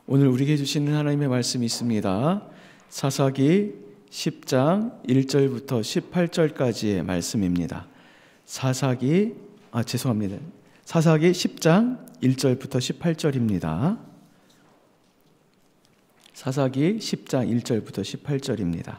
오늘 우리에게 주시는 하나님의 말씀이 있습니다. 사사기 10장 1절부터 18절까지의 말씀입니다. 사사기 10장 1절부터 18절입니다. 사사기 10장 1절부터 18절입니다.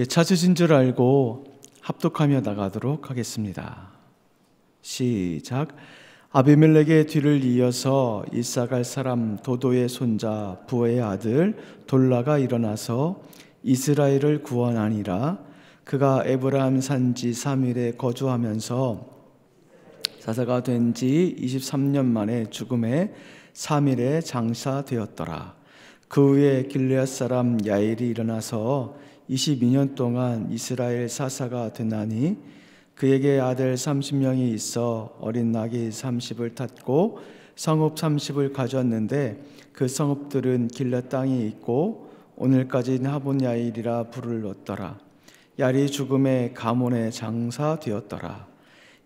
찾으신 줄 알고 합독하며 나가도록 하겠습니다. 시작. 아비멜렉의 뒤를 이어서 이사갈 사람 도도의 손자 부의 아들 돌라가 일어나서 이스라엘을 구원하니라. 그가 에브라임 산지 3일에 거주하면서 사사가 된 지 23년 만에 죽음에 3일에 장사되었더라. 그 후에 길르앗 사람 야일이 일어나서 22년 동안 이스라엘 사사가 되나니 그에게 아들 30명이 있어 어린 낙이 30을 탔고 성읍 30을 가졌는데 그 성읍들은 길앗 땅이 있고 오늘까지 하본 야일이라 부를 얻더라. 야일이 죽음에 가문에 장사되었더라.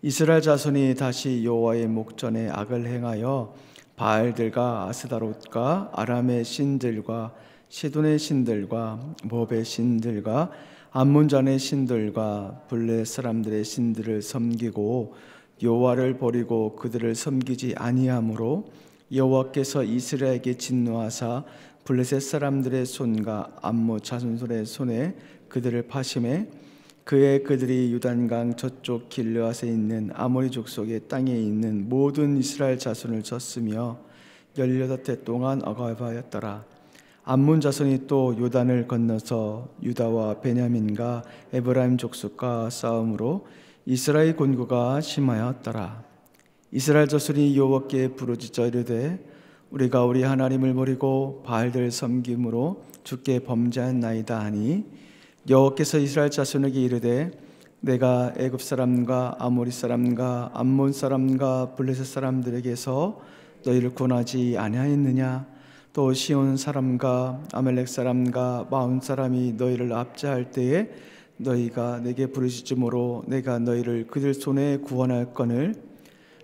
이스라엘 자손이 다시 여호와의 목전에 악을 행하여 바알들과 아스다롯과 아람의 신들과 시돈의 신들과 모압의 신들과 암몬잔의 신들과 블레 사람들의 신들을 섬기고 여호와를 버리고 그들을 섬기지 아니하므로 여호와께서 이스라엘에게 진노하사 블레셋 사람들의 손과 암몬 자손의 손에 그들을 파심해 그의 그들이 요단강 저쪽 길르앗에 있는 아모리 족속의 땅에 있는 모든 이스라엘 자손을 쳤으며 18해 동안 억압하였더라. 암몬 자손이 또 요단을 건너서 유다와 베냐민과 에브라임 족속과 싸움으로 이스라엘 곤고가 심하였더라. 이스라엘 자손이 여호와께 부르짖어 이르되 우리가 우리 하나님을 버리고 바알들 섬김으로 주께 범죄하였나이다 하니 여호와께서 이스라엘 자손에게 이르되 내가 애굽 사람과 아모리 사람과 암몬 사람과 블레셋 사람들에게서 너희를 구원하지 아니하였느냐? 또 시온 사람과 아멜렉 사람과 마온 사람이 너희를 압제할 때에 너희가 내게 부르짖음으로 내가 너희를 그들 손에 구원할거늘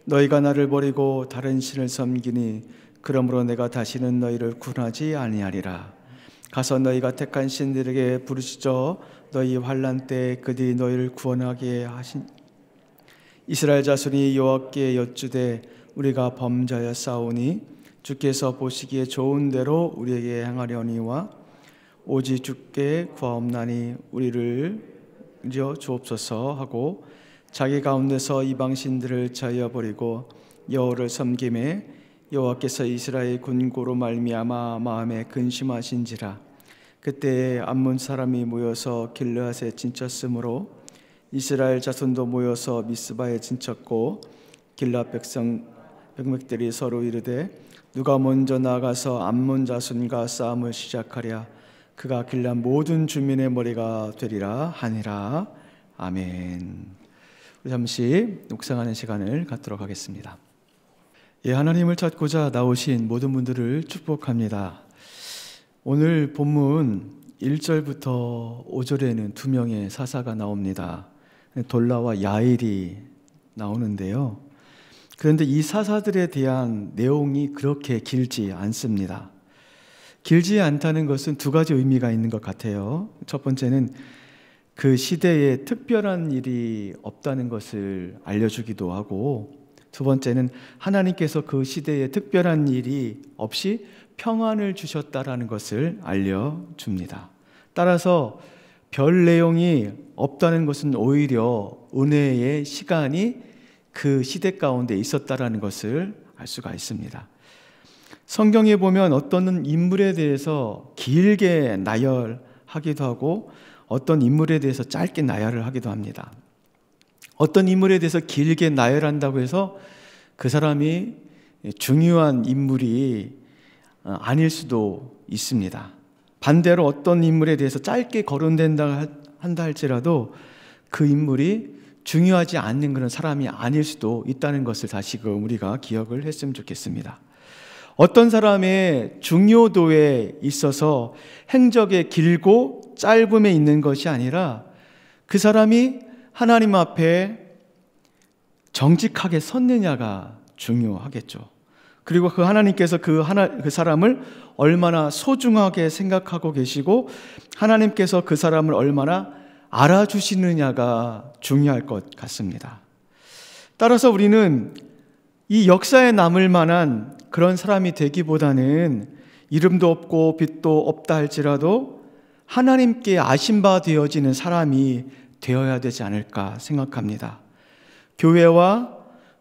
너희가 나를 버리고 다른 신을 섬기니 그러므로 내가 다시는 너희를 구원하지 아니하리라. 가서 너희가 택한 신들에게 부르짖어 너희 환난 때에 그들이 너희를 구원하게 하신 이스라엘 자손이 여호와께 여쭈되 우리가 범죄하여 싸우니 주께서 보시기에 좋은 대로 우리에게 행하려니와 오직 주께 구하옵나니 우리를 주옵소서 하고 자기 가운데서 이방 신들을 자여 버리고 여호와를 섬김에 여호와께서 이스라엘 군고로 말미암아 마음에 근심하신지라. 그때에 암몬 사람이 모여서 길르앗에 진쳤으므로 이스라엘 자손도 모여서 미스바에 진쳤고 길르앗 백성들이 서로 이르되 누가 먼저 나가서 암몬 자손과 싸움을 시작하랴. 그가 길르앗 모든 주민의 머리가 되리라 하니라. 아멘. 우리 잠시 묵상하는 시간을 갖도록 하겠습니다. 하나님을 찾고자 나오신 모든 분들을 축복합니다. 오늘 본문 1절부터 5절에는 두 명의 사사가 나옵니다. 돌라와 야일이 나오는데요. 그런데 이 사사들에 대한 내용이 그렇게 길지 않습니다. 길지 않다는 것은 두 가지 의미가 있는 것 같아요. 첫 번째는 그 시대에 특별한 일이 없다는 것을 알려주기도 하고, 두 번째는 하나님께서 그 시대에 특별한 일이 없이 평안을 주셨다라는 것을 알려줍니다. 따라서 별 내용이 없다는 것은 오히려 은혜의 시간이 그 시대 가운데 있었다라는 것을 알 수가 있습니다. 성경에 보면 어떤 인물에 대해서 길게 나열하기도 하고 어떤 인물에 대해서 짧게 나열을 하기도 합니다. 어떤 인물에 대해서 길게 나열한다고 해서 그 사람이 중요한 인물이 아닐 수도 있습니다. 반대로 어떤 인물에 대해서 짧게 거론된다 한다 할지라도 그 인물이 중요하지 않는 그런 사람이 아닐 수도 있다는 것을 다시금 우리가 기억을 했으면 좋겠습니다. 어떤 사람의 중요도에 있어서 행적의 길고 짧음에 있는 것이 아니라 그 사람이 하나님 앞에 정직하게 섰느냐가 중요하겠죠. 그리고 그 하나님께서 그 사람을 얼마나 소중하게 생각하고 계시고 하나님께서 그 사람을 얼마나 알아주시느냐가 중요할 것 같습니다. 따라서 우리는 이 역사에 남을 만한 그런 사람이 되기보다는 이름도 없고 빛도 없다 할지라도 하나님께 아심바 되어지는 사람이 되어야 되지 않을까 생각합니다. 교회와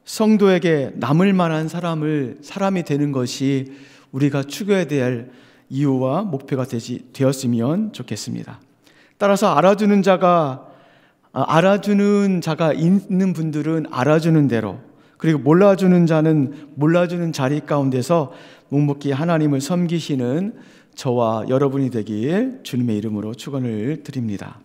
성도에게 남을 만한 사람이 되는 것이 우리가 추구해야 될 이유와 목표가 되었으면 좋겠습니다. 따라서 알아주는 자가 있는 분들은 알아주는 대로, 그리고 몰라주는 자는 몰라주는 자리 가운데서 묵묵히 하나님을 섬기시는 저와 여러분이 되길 주님의 이름으로 축원을 드립니다.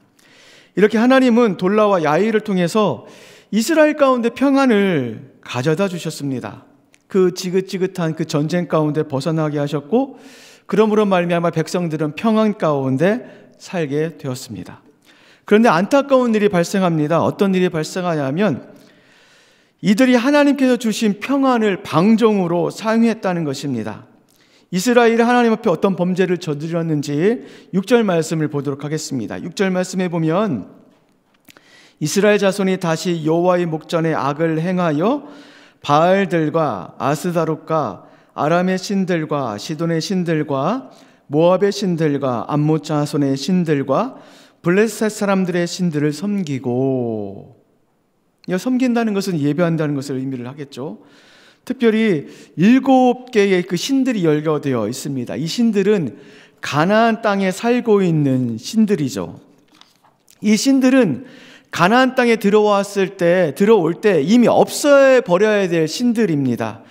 이렇게 하나님은 돌라와 야일을 통해서 이스라엘 가운데 평안을 가져다 주셨습니다. 그 지긋지긋한 그 전쟁 가운데 벗어나게 하셨고, 그러므로 말미암아 백성들은 평안 가운데 살게 되었습니다. 그런데 안타까운 일이 발생합니다. 어떤 일이 발생하냐면 이들이 하나님께서 주신 평안을 방종으로 사용했다는 것입니다. 이스라엘이 하나님 앞에 어떤 범죄를 저질렀는지 6절 말씀을 보도록 하겠습니다. 6절 말씀에 보면 이스라엘 자손이 다시 여호와의 목전에 악을 행하여 바알들과 아스다롯과 아람의 신들과 시돈의 신들과 모압의 신들과 암몬 자손의 신들과 블레셋 사람들의 신들을 섬기고, 섬긴다는 것은 예배한다는 것을 의미를 하겠죠. 특별히 7개의 그 신들이 열거되어 있습니다. 이 신들은 가나안 땅에 살고 있는 신들이죠. 이 신들은 가나안 땅에 들어올 때 이미 없애버려야 될 신들입니다.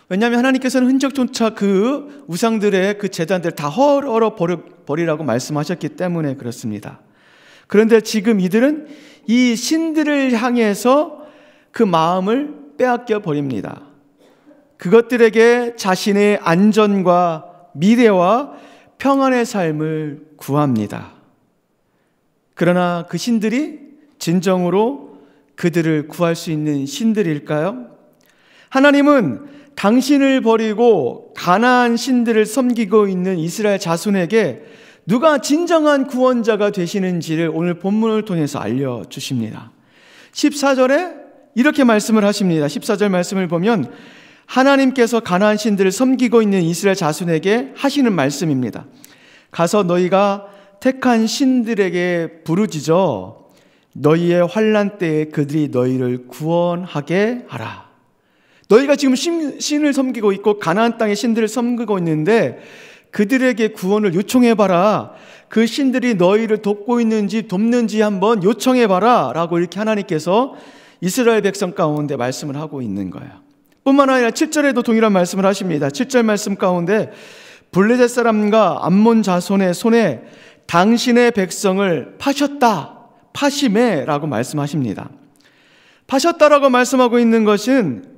왜냐하면 하나님께서는 흔적조차 그 우상들의 그 제단들 다 헐어 버리라고 말씀하셨기 때문에 그렇습니다. 그런데 지금 이들은 이 신들을 향해서 그 마음을 빼앗겨 버립니다. 그것들에게 자신의 안전과 미래와 평안의 삶을 구합니다. 그러나 그 신들이 진정으로 그들을 구할 수 있는 신들일까요? 하나님은 당신을 버리고 가나안 신들을 섬기고 있는 이스라엘 자손에게 누가 진정한 구원자가 되시는지를 오늘 본문을 통해서 알려주십니다. 14절에 이렇게 말씀을 하십니다. 14절 말씀을 보면 하나님께서 가나안 신들을 섬기고 있는 이스라엘 자손에게 하시는 말씀입니다. 가서 너희가 택한 신들에게 부르짖어 너희의 환난 때에 그들이 너희를 구원하게 하라. 너희가 지금 신을 섬기고 있고 가나안 땅의 신들을 섬기고 있는데 그들에게 구원을 요청해봐라. 그 신들이 너희를 돕고 있는지 돕는지 한번 요청해봐라 라고 이렇게 하나님께서 이스라엘 백성 가운데 말씀을 하고 있는 거예요. 뿐만 아니라 7절에도 동일한 말씀을 하십니다. 7절 말씀 가운데 블레셋 사람과 암몬 자손의 손에 당신의 백성을 파셨다, 파심해 라고 말씀하십니다. 파셨다라고 말씀하고 있는 것은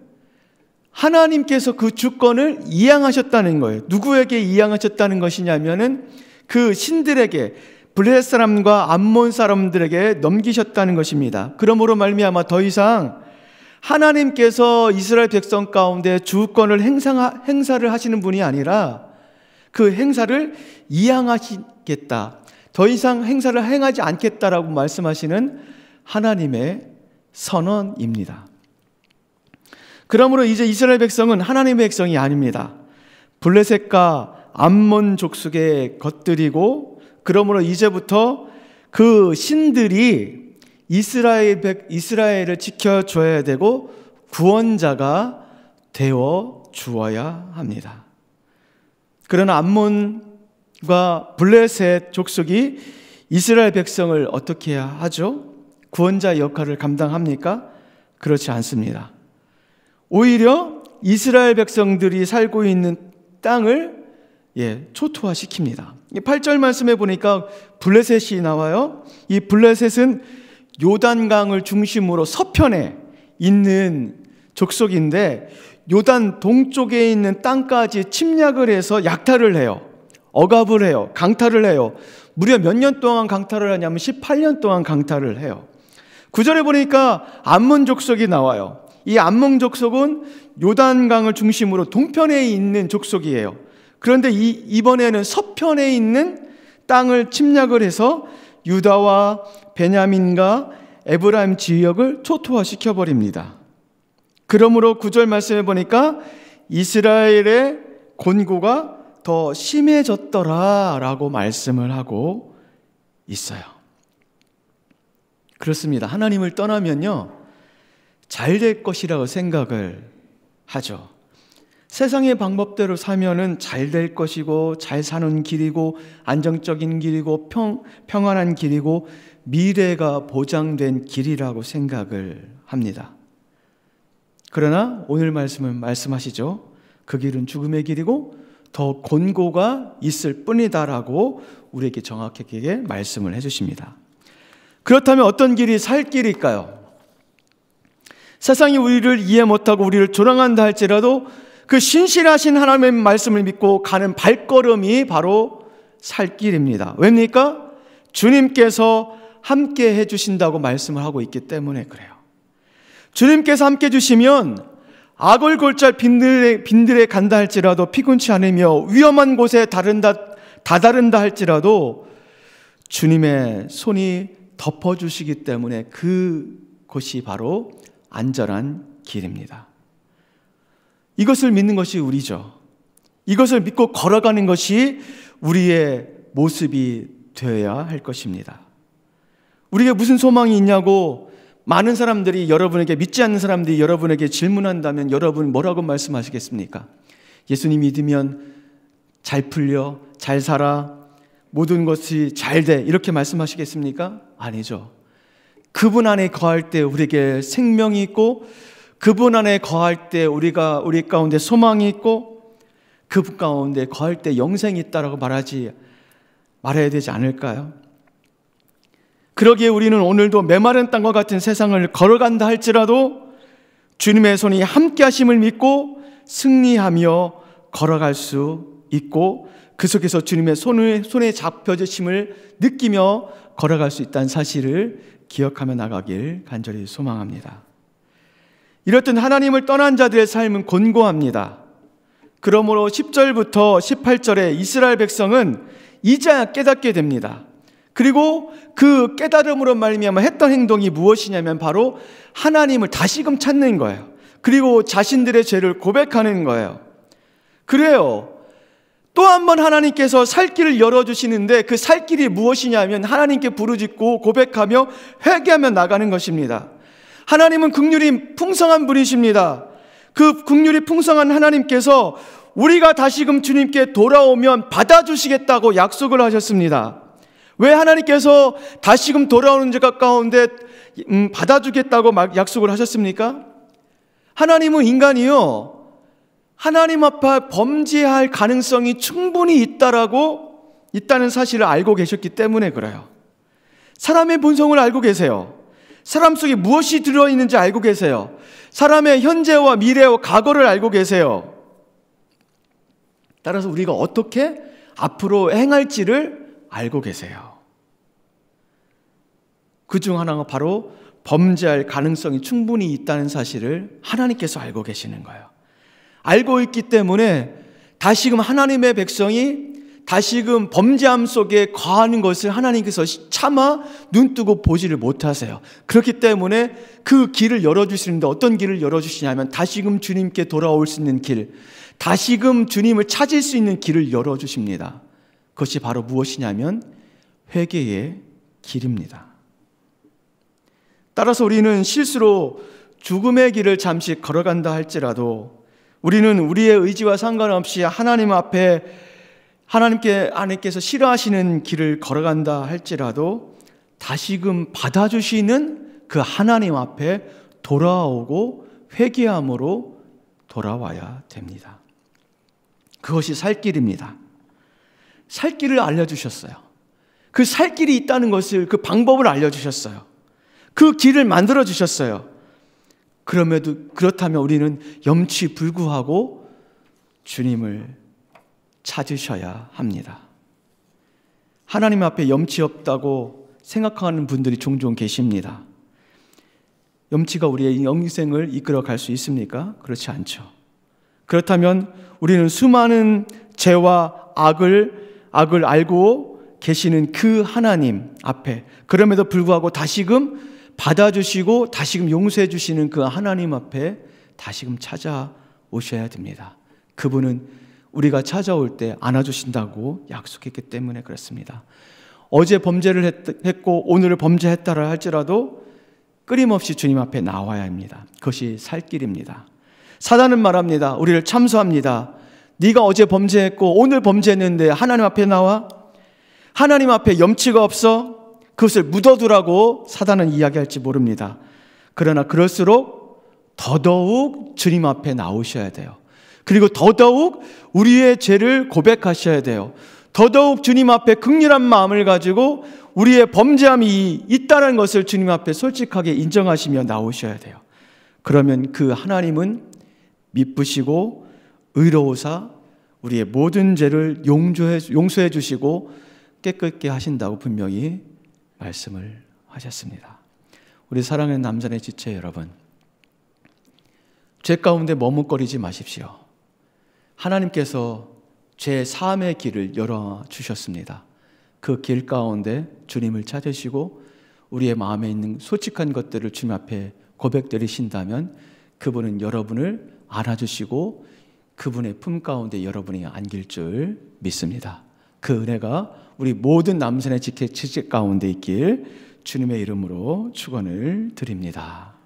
하나님께서 그 주권을 이양하셨다는 거예요. 누구에게 이양하셨다는 것이냐면은 그 신들에게, 블레셋 사람과 암몬 사람들에게 넘기셨다는 것입니다. 그러므로 말미암아 더 이상 하나님께서 이스라엘 백성 가운데 주권을 행사를 하시는 분이 아니라 그 행사를 이양하시겠다, 더 이상 행사를 행하지 않겠다라고 말씀하시는 하나님의 선언입니다. 그러므로 이제 이스라엘 백성은 하나님의 백성이 아닙니다. 블레셋과 암몬 족속의 것들이고, 그러므로 이제부터 그 신들이 이스라엘을 지켜줘야 되고 구원자가 되어 주어야 합니다. 그러나 암몬과 블레셋 족속이 이스라엘 백성을 어떻게 해야 하죠? 구원자 역할을 감당합니까? 그렇지 않습니다. 오히려 이스라엘 백성들이 살고 있는 땅을 초토화시킵니다. 8절 말씀해 보니까 블레셋이 나와요. 이 블레셋은 요단강을 중심으로 서편에 있는 족속인데 요단 동쪽에 있는 땅까지 침략을 해서 약탈을 해요. 억압을 해요. 강탈을 해요. 무려 몇 년 동안 강탈을 하냐면 18년 동안 강탈을 해요. 9절에 보니까 암몬 족속이 나와요. 이 암몬 족속은 요단강을 중심으로 동편에 있는 족속이에요. 그런데 이번에는 서편에 있는 땅을 침략을 해서 유다와 베냐민과 에브라임 지역을 초토화시켜 버립니다. 그러므로 9절 말씀해 보니까 이스라엘의 곤고가 더 심해졌더라라고 말씀을 하고 있어요. 그렇습니다. 하나님을 떠나면요, 잘 될 것이라고 생각을 하죠. 세상의 방법대로 사면은 잘 될 것이고 잘 사는 길이고 안정적인 길이고 평안한 길이고 미래가 보장된 길이라고 생각을 합니다. 그러나 오늘 말씀은 말씀하시죠. 그 길은 죽음의 길이고 더 곤고가 있을 뿐이다라고 우리에게 정확하게 말씀을 해주십니다. 그렇다면 어떤 길이 살 길일까요? 세상이 우리를 이해 못하고 우리를 조롱한다 할지라도 그 신실하신 하나님의 말씀을 믿고 가는 발걸음이 바로 살 길입니다. 왜입니까? 주님께서 함께 해주신다고 말씀을 하고 있기 때문에 그래요. 주님께서 함께 해주시면 아골골절 빈들에 간다 할지라도 피곤치 않으며 위험한 곳에 다다른다 할지라도 주님의 손이 덮어주시기 때문에 그곳이 바로 안전한 길입니다. 이것을 믿는 것이 우리죠. 이것을 믿고 걸어가는 것이 우리의 모습이 되어야 할 것입니다. 우리에게 무슨 소망이 있냐고 많은 사람들이 여러분에게, 믿지 않는 사람들이 여러분에게 질문한다면 여러분 뭐라고 말씀하시겠습니까? 예수님 믿으면 잘 풀려, 잘 살아, 모든 것이 잘 돼, 이렇게 말씀하시겠습니까? 아니죠. 그분 안에 거할 때 우리에게 생명이 있고, 그분 안에 거할 때 우리 가운데 소망이 있고, 그분 가운데 거할 때 영생이 있다라고 말해야 되지 않을까요? 그러기에 우리는 오늘도 메마른 땅과 같은 세상을 걸어간다 할지라도 주님의 손이 함께 하심을 믿고 승리하며 걸어갈 수 있고, 그 속에서 주님의 손에 잡혀주심을 느끼며 걸어갈 수 있다는 사실을 기억하며 나가길 간절히 소망합니다. 이렇듯 하나님을 떠난 자들의 삶은 곤고합니다. 그러므로 10절부터 18절에 이스라엘 백성은 이제야 깨닫게 됩니다. 그리고 그 깨달음으로 말미암아 했던 행동이 무엇이냐면 바로 하나님을 다시금 찾는 거예요. 그리고 자신들의 죄를 고백하는 거예요. 그래요. 또 한 번 하나님께서 살 길을 열어주시는데 그 살 길이 무엇이냐면 하나님께 부르짖고 고백하며 회개하며 나가는 것입니다. 하나님은 긍휼이 풍성한 분이십니다. 그 긍휼이 풍성한 하나님께서 우리가 다시금 주님께 돌아오면 받아주시겠다고 약속을 하셨습니다. 왜 하나님께서 다시금 돌아오는 자 가운데 받아주겠다고 약속을 하셨습니까? 하나님은 인간이요, 하나님 앞에 범죄할 가능성이 충분히 있다는 사실을 알고 계셨기 때문에 그래요. 사람의 본성을 알고 계세요. 사람 속에 무엇이 들어있는지 알고 계세요. 사람의 현재와 미래와 과거를 알고 계세요. 따라서 우리가 어떻게 앞으로 행할지를 알고 계세요. 그중 하나가 바로 범죄할 가능성이 충분히 있다는 사실을 하나님께서 알고 계시는 거예요. 알고 있기 때문에 다시금 하나님의 백성이 다시금 범죄함 속에 거하는 것을 하나님께서 차마 눈뜨고 보지를 못하세요. 그렇기 때문에 그 길을 열어주시는데 어떤 길을 열어주시냐면 다시금 주님께 돌아올 수 있는 길, 다시금 주님을 찾을 수 있는 길을 열어주십니다. 그것이 바로 무엇이냐면 회개의 길입니다. 따라서 우리는 실수로 죽음의 길을 잠시 걸어간다 할지라도 우리는 우리의 의지와 상관없이 하나님께서 싫어하시는 길을 걸어간다 할지라도 다시금 받아주시는 그 하나님 앞에 돌아오고 회개함으로 돌아와야 됩니다. 그것이 살 길입니다. 살 길을 알려주셨어요. 그 살 길이 있다는 것을, 그 방법을 알려주셨어요. 그 길을 만들어주셨어요. 그렇다면 우리는 염치불구하고 주님을 찾으셔야 합니다. 하나님 앞에 염치 없다고 생각하는 분들이 종종 계십니다. 염치가 우리의 영생을 이끌어 갈 수 있습니까? 그렇지 않죠. 그렇다면 우리는 수많은 죄와 악을 알고 계시는 그 하나님 앞에, 그럼에도 불구하고 다시금 받아주시고 다시금 용서해 주시는 그 하나님 앞에 다시금 찾아오셔야 됩니다. 그분은 우리가 찾아올 때 안아주신다고 약속했기 때문에 그렇습니다. 어제 범죄를 했고 오늘 범죄했다라 할지라도 끊임없이 주님 앞에 나와야 합니다. 그것이 살 길입니다. 사단은 말합니다. 우리를 참소합니다. 네가 어제 범죄했고 오늘 범죄했는데 하나님 앞에 나와? 하나님 앞에 염치가 없어? 그것을 묻어두라고 사단은 이야기할지 모릅니다. 그러나 그럴수록 더더욱 주님 앞에 나오셔야 돼요. 그리고 더더욱 우리의 죄를 고백하셔야 돼요. 더더욱 주님 앞에 긍휼한 마음을 가지고 우리의 범죄함이 있다는 것을 주님 앞에 솔직하게 인정하시며 나오셔야 돼요. 그러면 그 하나님은 미쁘시고 의로우사 우리의 모든 죄를 용서해 주시고 깨끗게 하신다고 분명히 말씀을 하셨습니다. 우리 사랑하는 남자네 지체 여러분, 죄 가운데 머뭇거리지 마십시오. 하나님께서 죄 사함의 길을 열어주셨습니다. 그 길 가운데 주님을 찾으시고 우리의 마음에 있는 솔직한 것들을 주님 앞에 고백드리신다면 그분은 여러분을 안아주시고 그분의 품 가운데 여러분이 안길 줄 믿습니다. 그 은혜가 우리 모든 남산의 지체 가운데 있길 주님의 이름으로 축원을 드립니다.